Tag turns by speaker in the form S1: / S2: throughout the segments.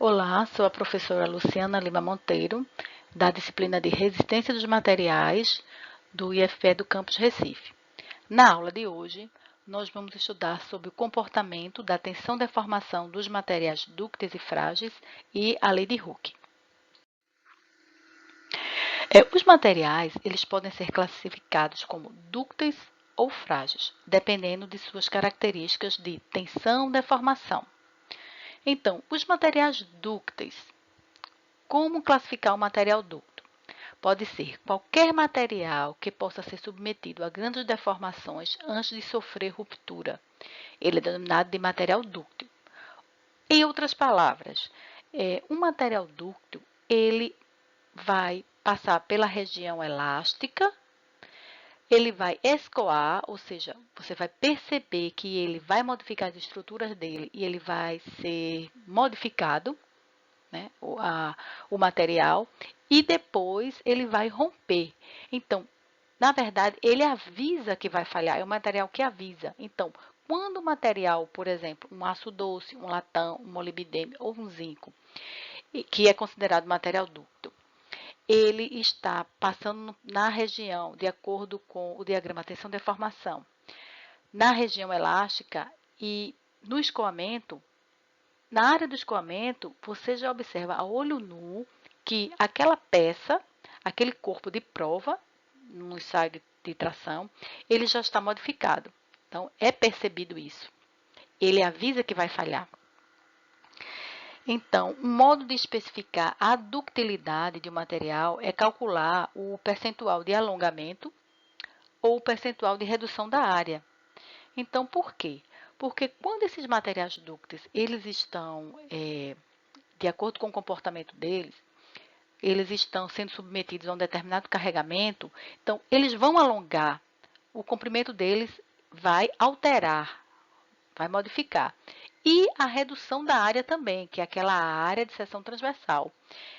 S1: Olá, sou a professora Luciana Lima Monteiro, da disciplina de Resistência dos Materiais do IFPE do Campus Recife. Na aula de hoje, nós vamos estudar sobre o comportamento da tensão-deformação dos materiais dúcteis e frágeis e a lei de Hooke. Os materiais eles podem ser classificados como dúcteis ou frágeis, dependendo de suas características de tensão-deformação. Então, os materiais dúcteis. Como classificar o material dúctil? Pode ser qualquer material que possa ser submetido a grandes deformações antes de sofrer ruptura. Ele é denominado de material dúctil. Em outras palavras, um material dúctil ele vai passar pela região elástica, ele vai escoar, ou seja, você vai perceber que ele vai modificar as estruturas dele e ele vai ser modificado, né, o material, e depois ele vai romper. Então, na verdade, ele avisa que vai falhar, é um material que avisa. Então, quando o material, por exemplo, um aço doce, um latão, um molibdênio ou um zinco, que é considerado material dúctil, ele está passando na região, de acordo com o diagrama tensão-deformação, na região elástica e no escoamento. Na área do escoamento, você já observa a olho nu que aquela peça, aquele corpo de prova, no ensaio de tração, ele já está modificado. Então, é percebido isso. Ele avisa que vai falhar. Então, um modo de especificar a ductilidade de um material é calcular o percentual de alongamento ou o percentual de redução da área. Então, por quê? Porque quando esses materiais dúcteis, eles estão, de acordo com o comportamento deles, eles estão sendo submetidos a um determinado carregamento, então, eles vão alongar, o comprimento deles vai alterar, vai modificar. E a redução da área também, que é aquela área de seção transversal.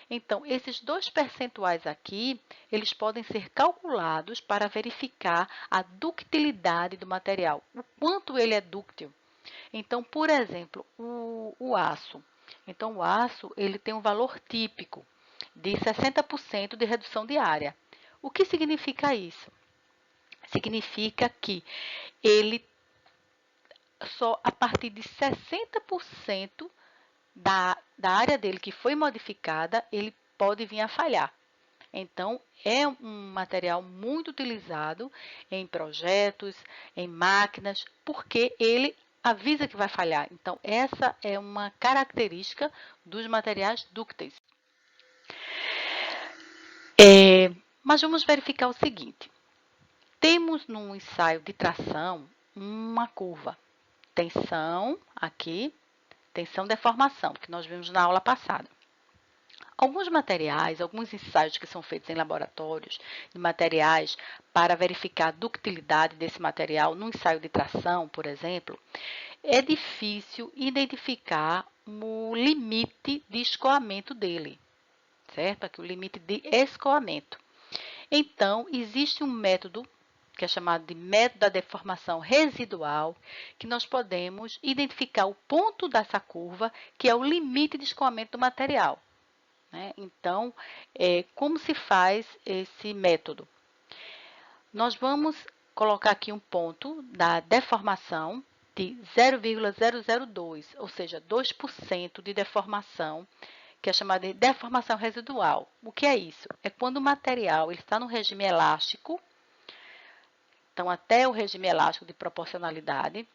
S1: Então, esses dois percentuais aqui, eles podem ser calculados para verificar a ductilidade do material, o quanto ele é dúctil. Então, por exemplo, o aço. Então, o aço ele tem um valor típico de 60% de redução de área. O que significa isso? Significa que ele só a partir de 60% da área dele que foi modificada, ele pode vir a falhar. Então, é um material muito utilizado em projetos, em máquinas, porque ele avisa que vai falhar. Então, essa é uma característica dos materiais dúcteis. Mas vamos verificar o seguinte. Temos no ensaio de tração uma curva. Tensão aqui, tensão-deformação, que nós vimos na aula passada. Alguns materiais, alguns ensaios que são feitos em laboratórios de materiais para verificar a ductilidade desse material no ensaio de tração, por exemplo, é difícil identificar o limite de escoamento dele, certo? Aqui o limite de escoamento. Então, existe um método que é chamado de método da deformação residual, que nós podemos identificar o ponto dessa curva, que é o limite de escoamento do material. Então, como se faz esse método? Nós vamos colocar aqui um ponto da deformação de 0,002, ou seja, 2% de deformação, que é chamada de deformação residual. O que é isso? É quando o material está no regime elástico, então até o regime elástico de proporcionalidade,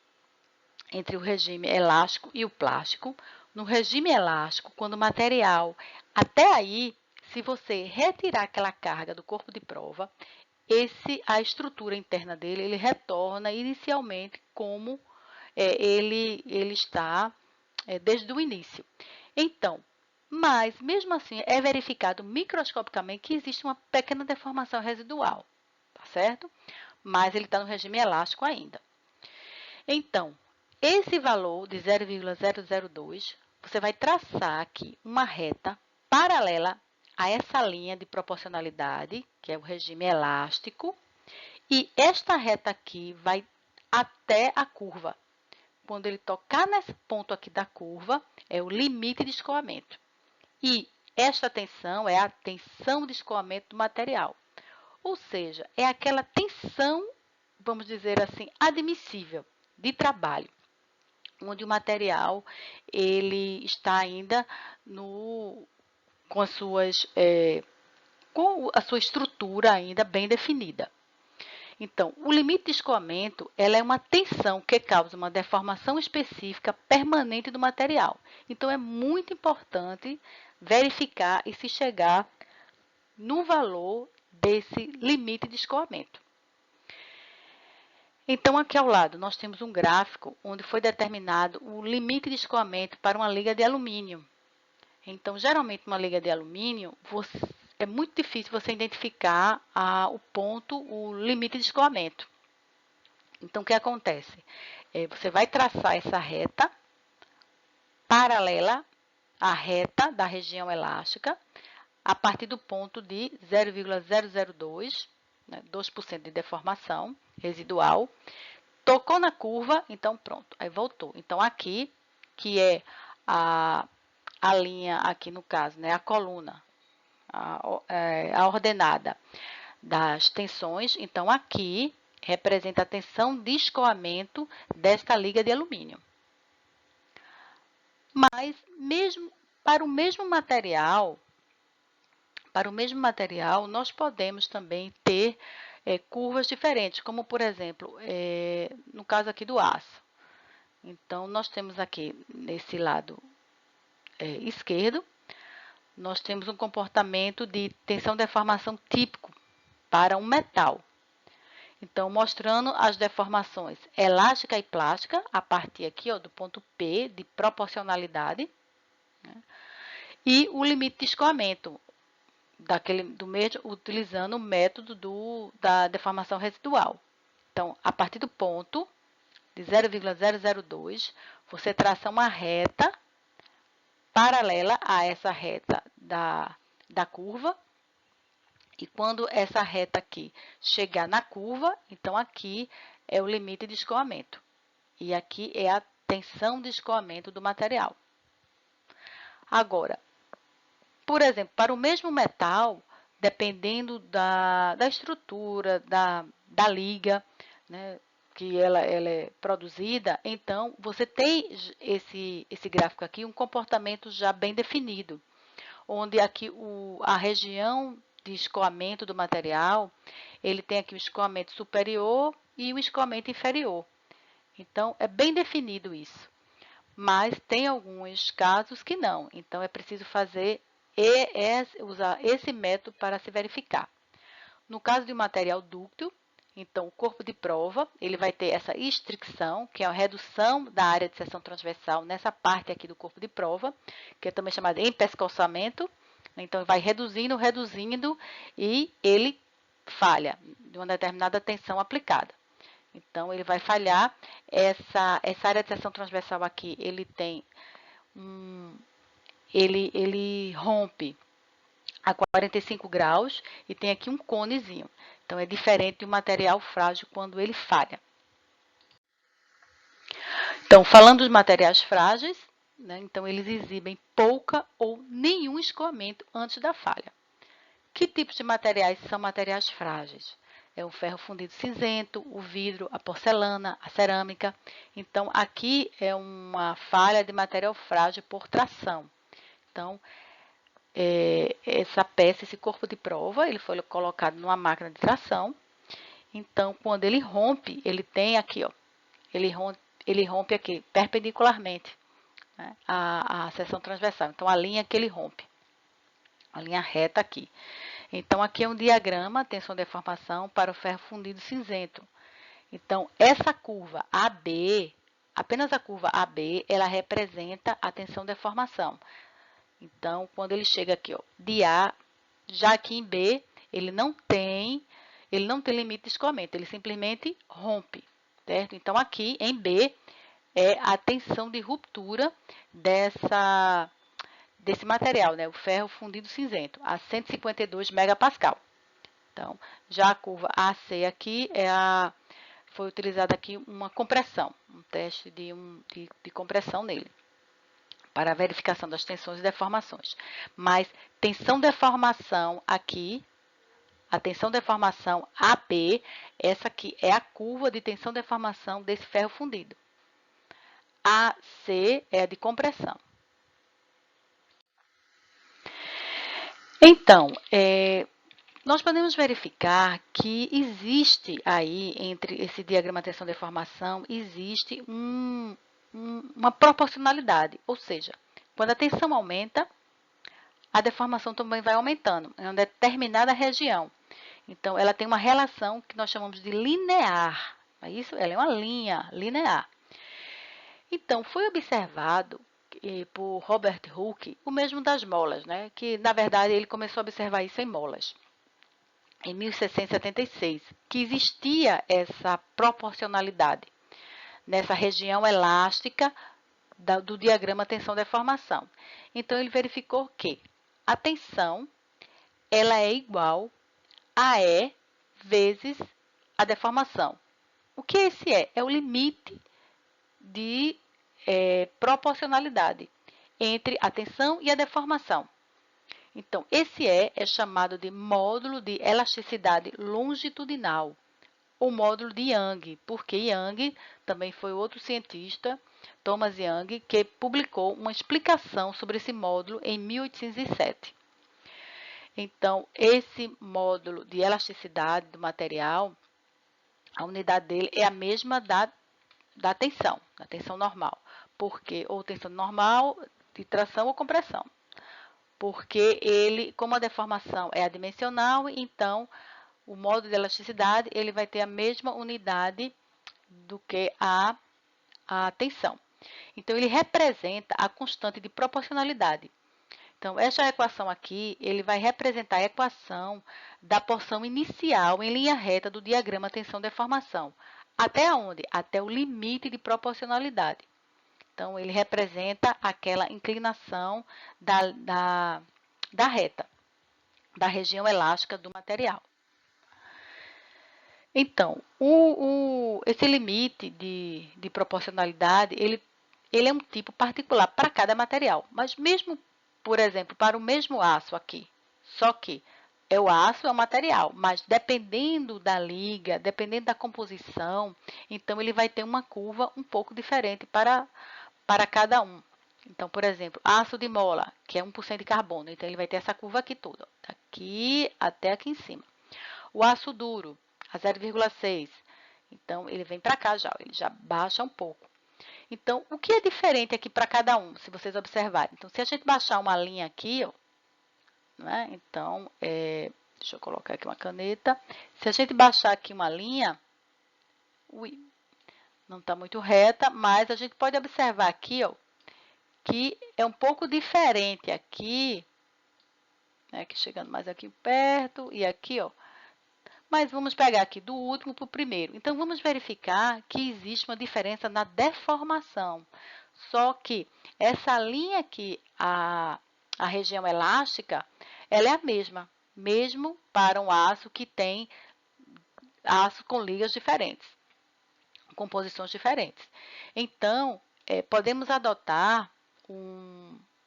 S1: entre o regime elástico e o plástico. No regime elástico, quando o material, até aí, se você retirar aquela carga do corpo de prova, a estrutura interna dele, ele retorna inicialmente como ele está desde o início. Então, mas mesmo assim é verificado microscopicamente que existe uma pequena deformação residual, tá certo? Mas ele está no regime elástico ainda. Então, esse valor de 0,002, você vai traçar aqui uma reta paralela a essa linha de proporcionalidade, que é o regime elástico, e esta reta aqui vai até a curva. quando ele tocar nesse ponto aqui da curva, é o limite de escoamento. E esta tensão é a tensão de escoamento do material. Ou seja, é aquela tensão, vamos dizer assim, admissível de trabalho, onde o material ele está ainda com com a sua estrutura ainda bem definida. Então, o limite de escoamento ela é uma tensão que causa uma deformação específica permanente do material. Então, é muito importante verificar e se chegar no valor desse limite de escoamento. Então, aqui ao lado, nós temos um gráfico onde foi determinado o limite de escoamento para uma liga de alumínio. Então, geralmente, uma liga de alumínio, é muito difícil você identificar o ponto, o limite de escoamento. Então, o que acontece? Você vai traçar essa reta paralela à reta da região elástica, a partir do ponto de 0,002, né, 2% de deformação residual. Tocou na curva, então pronto, aí voltou. Então, aqui, que é a linha, aqui no caso, né, a coluna, a ordenada das tensões, então aqui representa a tensão de escoamento desta liga de alumínio. Mas mesmo para o mesmo material, nós podemos também ter curvas diferentes, como por exemplo, no caso aqui do aço. Então, nós temos aqui nesse lado esquerdo, nós temos um comportamento de tensão-deformação típico para um metal. Então, mostrando as deformações elástica e plástica, a partir aqui do ponto P, de proporcionalidade, né? E o limite de escoamento, utilizando o método da deformação residual. Então, a partir do ponto de 0,002, você traça uma reta paralela a essa reta da curva. E quando essa reta aqui chegar na curva, então aqui é o limite de escoamento. E aqui é a tensão de escoamento do material. Agora, por exemplo, para o mesmo metal, dependendo da estrutura, da liga, né, que ela é produzida, então você tem esse gráfico aqui, um comportamento já bem definido, onde aqui a região de escoamento do material, ele tem aqui o escoamento superior e o escoamento inferior. Então, é bem definido isso. Mas tem alguns casos que não. Então, é preciso usar esse método para se verificar. No caso de um material dúctil, então, o corpo de prova, ele vai ter essa estricção, que é a redução da área de seção transversal nessa parte aqui do corpo de prova, que é também chamada de empescoçamento. Então, vai reduzindo, e ele falha de uma determinada tensão aplicada. Então, ele vai falhar. Essa área de seção transversal aqui, ele rompe a 45 graus e tem aqui um conezinho. Então, é diferente de um material frágil quando ele falha. Então, falando dos materiais frágeis, né, então eles exibem pouca ou nenhum escoamento antes da falha. Que tipos de materiais são materiais frágeis? É o ferro fundido cinzento, o vidro, a porcelana, a cerâmica. Então, aqui é uma falha de material frágil por tração. Então, essa peça, esse corpo de prova, ele foi colocado numa máquina de tração. Então, quando ele rompe, ele tem aqui, ele rompe aqui perpendicularmente, né, a seção transversal. Então, a linha que ele rompe, a linha reta aqui. Então, aqui é um diagrama, tensão-deformação para o ferro fundido cinzento. Então, essa curva AB, apenas a curva AB, ela representa a tensão-deformação. Então, quando ele chega aqui, de A, já aqui em B, ele não tem limite de escoamento, ele simplesmente rompe, certo? Então, aqui em B, é a tensão de ruptura desse material, né? O ferro fundido cinzento, a 152 megapascal. Então, já a curva AC aqui é a foi utilizada aqui uma compressão, um teste de compressão nele, para a verificação das tensões e deformações. Mas tensão deformação aqui, a tensão deformação AB, essa aqui é a curva de tensão deformação desse ferro fundido. AC é a de compressão. Então, nós podemos verificar que existe aí, entre esse diagrama tensão-deformação, existe uma proporcionalidade, ou seja, quando a tensão aumenta, a deformação também vai aumentando em uma determinada região. Então, ela tem uma relação que nós chamamos de linear. Isso, ela é uma linha linear. Então, foi observado por Robert Hooke o mesmo das molas, né? Que, na verdade, ele começou a observar isso em molas, em 1676, que existia essa proporcionalidade nessa região elástica do diagrama tensão-deformação. Então, ele verificou que a tensão ela é igual a E vezes a deformação. O que é esse E? É o limite de proporcionalidade entre a tensão e a deformação. Então, esse é chamado de módulo de elasticidade longitudinal, ou módulo de Young, porque Young também foi outro cientista, Thomas Young, que publicou uma explicação sobre esse módulo em 1807. Então, esse módulo de elasticidade do material, a unidade dele é a mesma da tensão normal, porque ou tensão normal de tração ou compressão, porque ele, como a deformação é adimensional, então o módulo de elasticidade ele vai ter a mesma unidade do que a tensão. Então ele representa a constante de proporcionalidade. Então, essa equação aqui, ele vai representar a equação da porção inicial em linha reta do diagrama tensão-deformação. Até onde? Até o limite de proporcionalidade. Então, ele representa aquela inclinação da reta, da região elástica do material. Então, esse limite de proporcionalidade, ele é um tipo particular para cada material. Mas mesmo, por exemplo, para o mesmo aço aqui, só que o aço é um material, mas dependendo da liga, dependendo da composição, então ele vai ter uma curva um pouco diferente para cada um. Então, por exemplo, aço de mola, que é 1% de carbono, então ele vai ter essa curva aqui toda, daqui até aqui em cima. O aço duro, a 0,6, então ele vem para cá já, ele já baixa um pouco. Então, o que é diferente aqui para cada um, se vocês observarem? Então, se a gente baixar uma linha aqui, ó, né? Então, deixa eu colocar aqui uma caneta. Se a gente baixar aqui uma linha, não está muito reta, mas a gente pode observar aqui, ó, que é um pouco diferente aqui, né? Aqui chegando mais aqui perto e aqui, ó. Mas vamos pegar aqui do último para o primeiro. Então, vamos verificar que existe uma diferença na deformação. Só que essa linha aqui, a região elástica, ela é a mesma, mesmo para um aço que tem aço com ligas diferentes, composições diferentes. Então, podemos adotar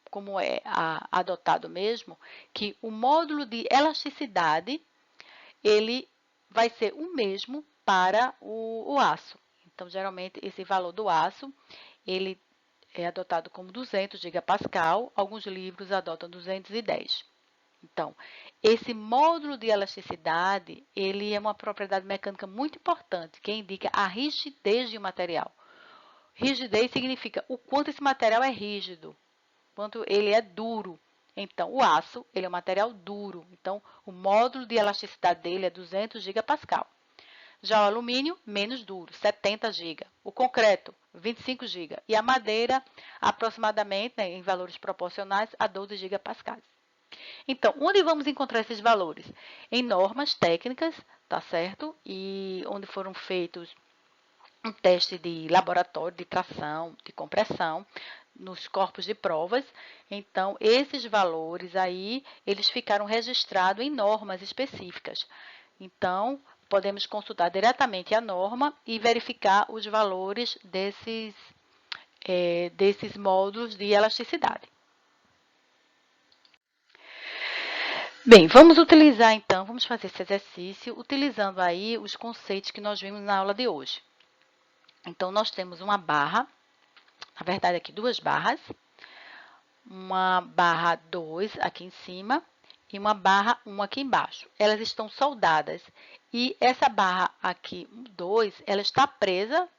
S1: como é adotado mesmo, que o módulo de elasticidade ele vai ser o mesmo para o aço. Então, geralmente, esse valor do aço, ele é adotado como 200 gigapascal, alguns livros adotam 210. Então, esse módulo de elasticidade, ele é uma propriedade mecânica muito importante, que indica a rigidez de um material. Rigidez significa o quanto esse material é rígido, quanto ele é duro. Então, o aço, ele é um material duro. Então, o módulo de elasticidade dele é 200 gigapascal. Já o alumínio, menos duro, 70 GB. O concreto, 25 GB. E a madeira, aproximadamente, né, em valores proporcionais, a 12 gigapascais. Então, onde vamos encontrar esses valores? Em normas técnicas, tá certo? E onde foram feitos um teste de laboratório de tração, de compressão, nos corpos de provas. Então, esses valores aí, eles ficaram registrados em normas específicas. Então, podemos consultar diretamente a norma e verificar os valores desses módulos de elasticidade. Bem, vamos utilizar então, vamos fazer esse exercício utilizando aí os conceitos que nós vimos na aula de hoje. Então, nós temos uma barra, na verdade aqui duas barras, uma barra 2 aqui em cima e uma barra 1 aqui embaixo. Elas estão soldadas e essa barra aqui 2, ela está presa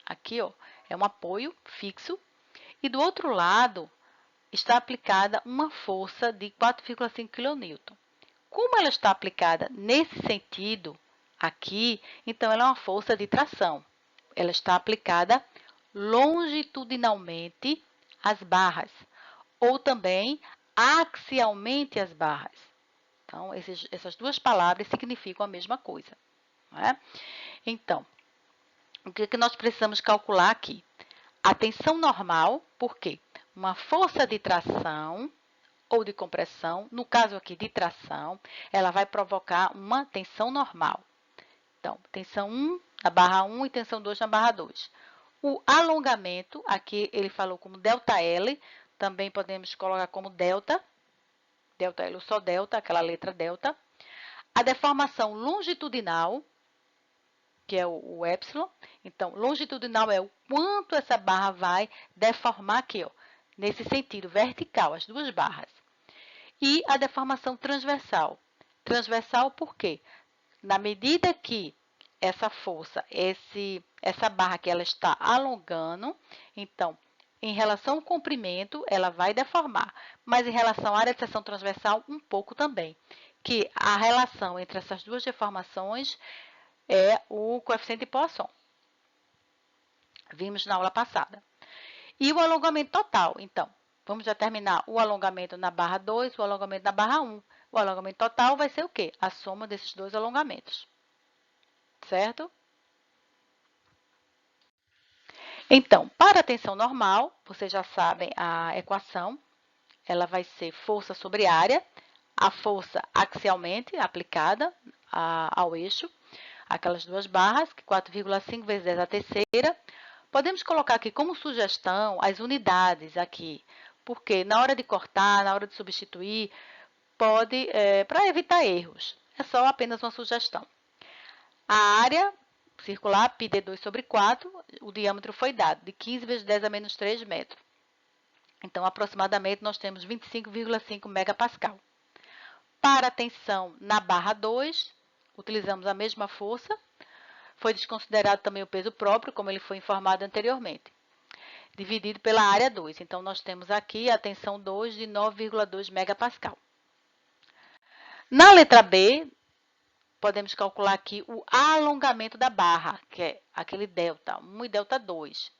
S1: aqui, ó, é um apoio fixo e do outro lado está aplicada uma força de 4,5 kN. Como ela está aplicada nesse sentido aqui, então ela é uma força de tração. Ela está aplicada longitudinalmente às barras, ou também axialmente às barras. Então, essas duas palavras significam a mesma coisa. Não é? Então, o que nós precisamos calcular aqui? A tensão normal, por quê? Uma força de tração ou de compressão, no caso aqui de tração, ela vai provocar uma tensão normal. Então, tensão 1 na barra 1 e tensão 2 na barra 2. O alongamento, aqui ele falou como ΔL, também podemos colocar como delta, ΔL ou só delta, aquela letra delta. A deformação longitudinal, que é o epsilon. Então, longitudinal é o quanto essa barra vai deformar aqui, ó, nesse sentido vertical, as duas barras. E a deformação transversal. Transversal por quê? Na medida que essa força, essa barra que ela está alongando, então, em relação ao comprimento, ela vai deformar. Mas em relação à área de seção transversal, um pouco também. Que a relação entre essas duas deformações é o coeficiente de Poisson. Vimos na aula passada. E o alongamento total, então, vamos determinar o alongamento na barra 2, o alongamento na barra 1. O alongamento total vai ser o quê? A soma desses dois alongamentos. Certo? Então, para a tensão normal, vocês já sabem a equação. Ela vai ser força sobre área, a força axialmente aplicada ao eixo, aquelas duas barras, 4,5 vezes 10 à terceira. Podemos colocar aqui como sugestão as unidades aqui, porque na hora de cortar, na hora de substituir, pode, para evitar erros, é só apenas uma sugestão. A área circular, πd2 sobre 4, o diâmetro foi dado, de 15 vezes 10 a menos 3 metros. Então, aproximadamente, nós temos 25,5 megapascal. Para a tensão na barra 2, utilizamos a mesma força. Foi desconsiderado também o peso próprio, como ele foi informado anteriormente, dividido pela área 2. Então, nós temos aqui a tensão 2 de 9,2 megapascal. Na letra B, podemos calcular aqui o alongamento da barra, que é aquele delta 1 e delta 2.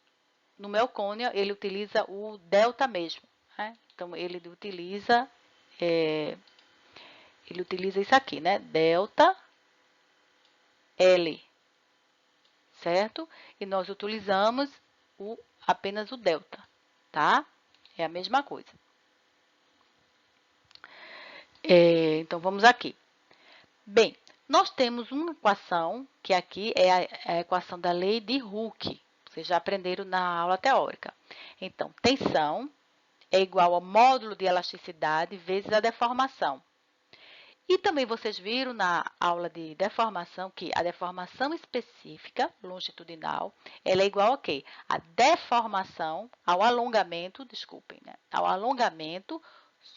S1: No Melcônia, ele utiliza o delta mesmo, né? Então, ele utiliza isso aqui, né? Delta L, certo? E nós utilizamos apenas o delta, tá? É a mesma coisa. Então, vamos aqui. Bem, nós temos uma equação, que aqui é a equação da lei de Hooke. Vocês já aprenderam na aula teórica. Então, tensão é igual ao módulo de elasticidade vezes a deformação. E também vocês viram na aula de deformação que a deformação específica, longitudinal, ela é igual a quê? A deformação, ao alongamento, desculpem, né? Ao alongamento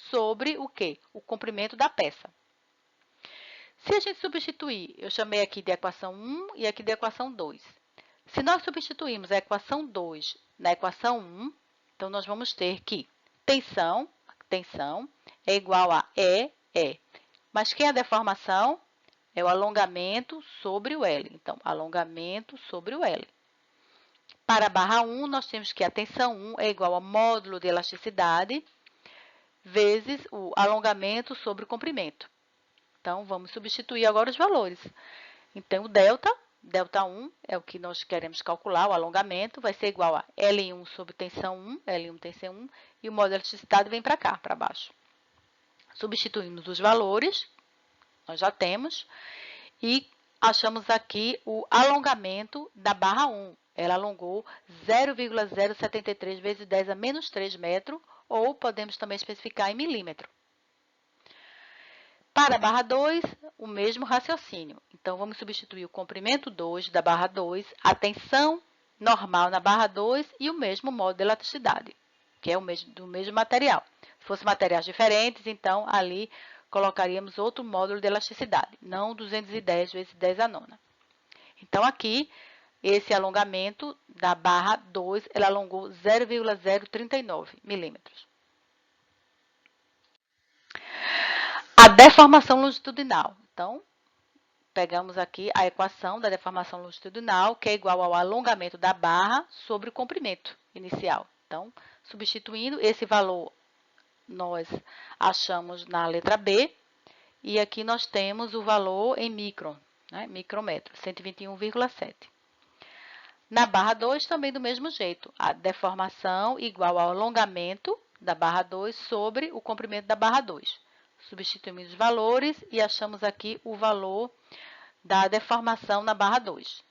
S1: sobre o quê? O comprimento da peça. Se a gente substituir, eu chamei aqui de equação 1 e aqui de equação 2. Se nós substituirmos a equação 2 na equação 1, então nós vamos ter que tensão é igual a E. Mas quem é a deformação? É o alongamento sobre o L. Então, alongamento sobre o L. Para a barra 1, nós temos que a tensão 1 é igual ao módulo de elasticidade vezes o alongamento sobre o comprimento. Então, vamos substituir agora os valores. Então, o delta 1 é o que nós queremos calcular, o alongamento, vai ser igual a L1 sobre tensão 1, L1 tensão 1, e o módulo de elasticidade vem para cá, para baixo. Substituímos os valores, nós já temos, e achamos aqui o alongamento da barra 1. Ela alongou 0,073 vezes 10 a menos 3 metros, ou podemos também especificar em milímetro. Para a barra 2, o mesmo raciocínio. Então, vamos substituir o comprimento 2 da barra 2, a tensão normal na barra 2 e o mesmo modo de elasticidade, que é do mesmo material. Se fossem materiais diferentes, então, ali colocaríamos outro módulo de elasticidade, não 210 vezes 10 a nona. Então, aqui, esse alongamento da barra 2, ela alongou 0,039 milímetros. A deformação longitudinal. Então, pegamos aqui a equação da deformação longitudinal, que é igual ao alongamento da barra sobre o comprimento inicial. Então, substituindo esse valor, nós achamos na letra B, e aqui nós temos o valor em micron, né, micrômetro, 121,7. Na barra 2, também do mesmo jeito, a deformação igual ao alongamento da barra 2 sobre o comprimento da barra 2. Substituímos os valores e achamos aqui o valor da deformação na barra 2.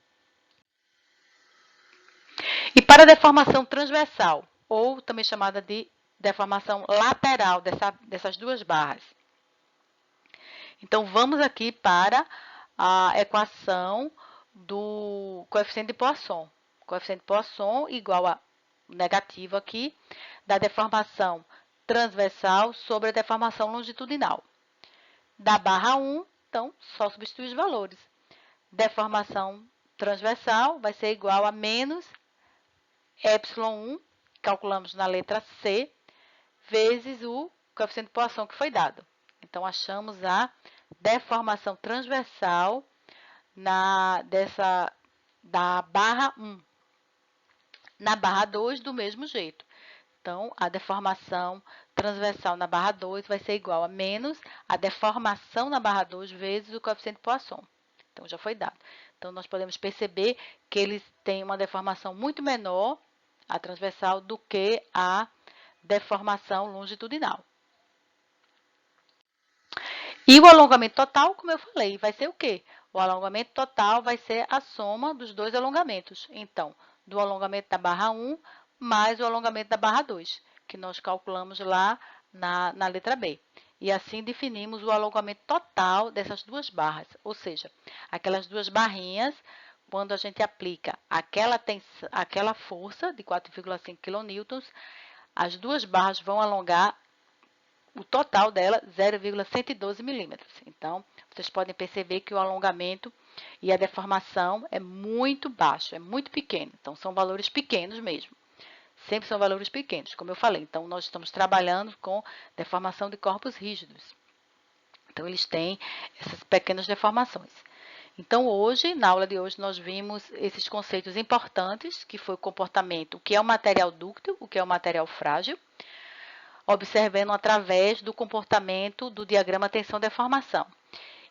S1: E para a deformação transversal, ou também chamada de deformação lateral dessas duas barras. Então, vamos aqui para a equação do coeficiente de Poisson. Coeficiente de Poisson igual a negativo aqui da deformação transversal sobre a deformação longitudinal. Da barra 1, então, só substituir os valores. Deformação transversal vai ser igual a menos ε1, calculamos na letra C, vezes o coeficiente de Poisson que foi dado. Então, achamos a deformação transversal da barra 1. Na barra 2, do mesmo jeito. Então, a deformação transversal na barra 2 vai ser igual a menos a deformação na barra 2 vezes o coeficiente de Poisson. Então, já foi dado. Então, nós podemos perceber que eles têm uma deformação muito menor, a transversal, do que a deformação longitudinal. E o alongamento total, como eu falei, vai ser o quê? O alongamento total vai ser a soma dos dois alongamentos. Então, do alongamento da barra 1 mais o alongamento da barra 2, que nós calculamos lá na letra B. E assim definimos o alongamento total dessas duas barras, ou seja, aquelas duas barrinhas, quando a gente aplica aquela força de 4,5 kN, as duas barras vão alongar o total dela 0,112 milímetros. Então, vocês podem perceber que o alongamento e a deformação é muito baixo, é muito pequeno. Então, são valores pequenos mesmo. Sempre são valores pequenos, como eu falei. Então, nós estamos trabalhando com deformação de corpos rígidos. Então, eles têm essas pequenas deformações. Então, hoje, na aula de hoje, nós vimos esses conceitos importantes, que foi o comportamento, o que é o material dúctil, o que é o material frágil, observando através do comportamento do diagrama tensão-deformação.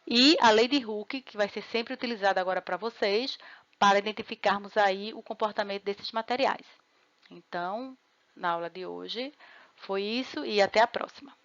S1: E a lei de Hooke, que vai ser sempre utilizada agora para vocês, para identificarmos aí o comportamento desses materiais. Então, na aula de hoje foi isso e até a próxima.